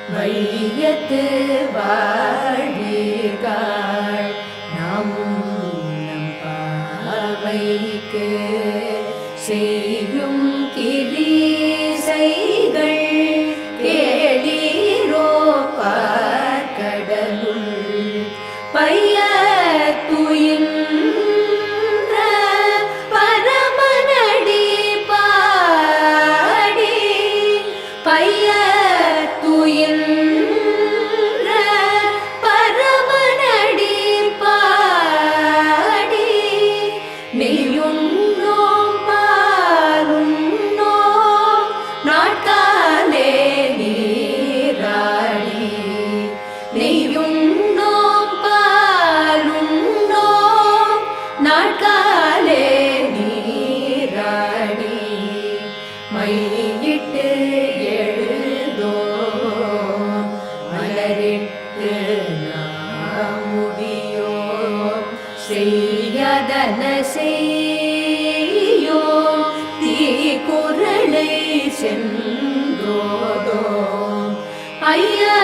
வையத்து வாழிகாள் நம் பாவைக்கு செய்யும் கிரீசைகள் கேளீரோ பார்க்கடலுள் பைய துயின்ற பரமனடி பாடி பைய துயின்ற பரமனடி பாடி நெய்யுண்ணோம் பாலுண்ணோம் நாட்காலே நீராடி நெய்யுண்ணோம் பாலுண்ணோம் நாட்காலே நீராடி மையிட்டு எழுதோம் மலரிட்டு நாம் முடியோம் செய்யதன செய்யோம் தீக்குறளை சென்றோதோம் ஐயா